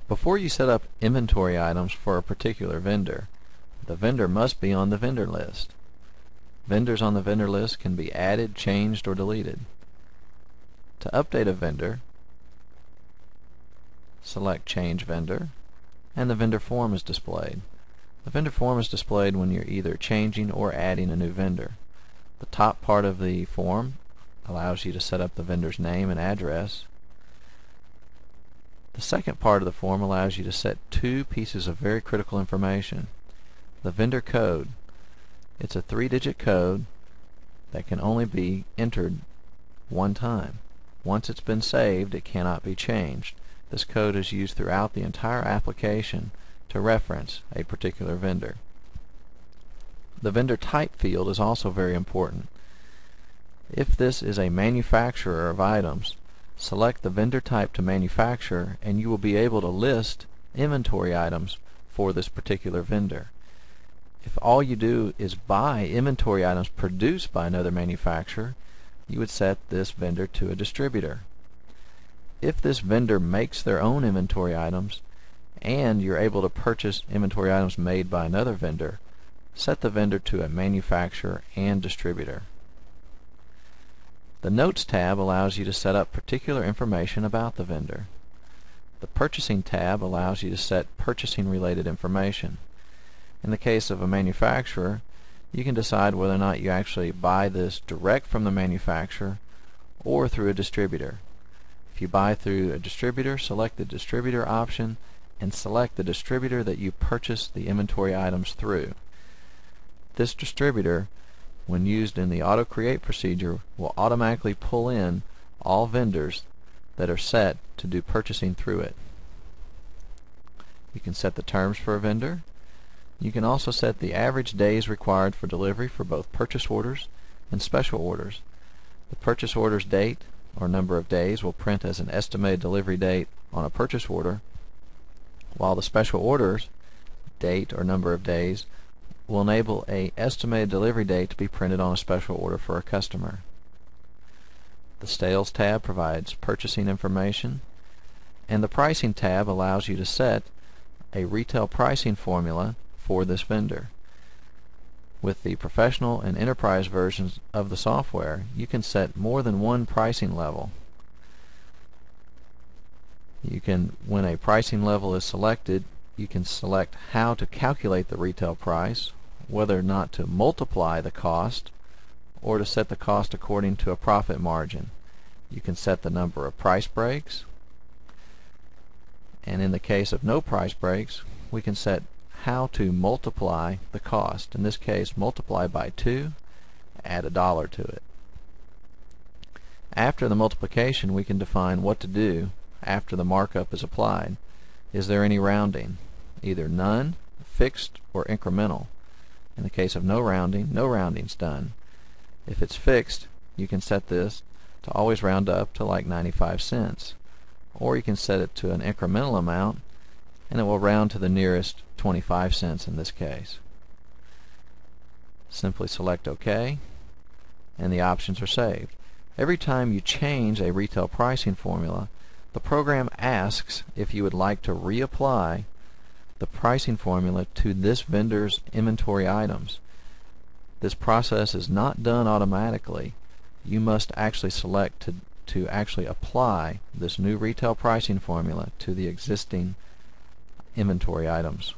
Before you set up inventory items for a particular vendor, the vendor must be on the vendor list. Vendors on the vendor list can be added, changed, or deleted. To update a vendor, select Change Vendor, and the vendor form is displayed. The vendor form is displayed when you're either changing or adding a new vendor. The top part of the form allows you to set up the vendor's name and address. The second part of the form allows you to set two pieces of very critical information. The vendor code. It's a 3-digit code that can only be entered one time. Once it's been saved, it cannot be changed. This code is used throughout the entire application to reference a particular vendor. The vendor type field is also very important. If this is a manufacturer of items, select the vendor type to manufacturer and you will be able to list inventory items for this particular vendor. If all you do is buy inventory items produced by another manufacturer, you would set this vendor to a distributor. If this vendor makes their own inventory items and you're able to purchase inventory items made by another vendor, set the vendor to a manufacturer and distributor. The Notes tab allows you to set up particular information about the vendor. The Purchasing tab allows you to set purchasing related information. In the case of a manufacturer, you can decide whether or not you actually buy this direct from the manufacturer or through a distributor. If you buy through a distributor, select the distributor option and select the distributor that you purchase the inventory items through. This distributor, when used in the auto create procedure, will automatically pull in all vendors that are set to do purchasing through it. You can set the terms for a vendor. You can also set the average days required for delivery for both purchase orders and special orders. The purchase order's date or number of days will print as an estimated delivery date on a purchase order, while the special orders date or number of days will enable an estimated delivery date to be printed on a special order for a customer. The Sales tab provides purchasing information, and the Pricing tab allows you to set a retail pricing formula for this vendor. With the professional and enterprise versions of the software, you can set more than one pricing level. When a pricing level is selected, you can select how to calculate the retail price, whether or not to multiply the cost or to set the cost according to a profit margin. You can set the number of price breaks, and in the case of no price breaks, we can set how to multiply the cost. In this case, multiply by 2, add $1 to it. After the multiplication, we can define what to do after the markup is applied. Is there any rounding? Either none, fixed, or incremental. In the case of no rounding, no rounding's done. If it's fixed, you can set this to always round up to like 95 cents. Or you can set it to an incremental amount and it will round to the nearest 25 cents in this case. Simply select OK and the options are saved. Every time you change a retail pricing formula, the program asks if you would like to reapply the pricing formula to this vendor's inventory items. This process is not done automatically. You must actually select to actually apply this new retail pricing formula to the existing inventory items.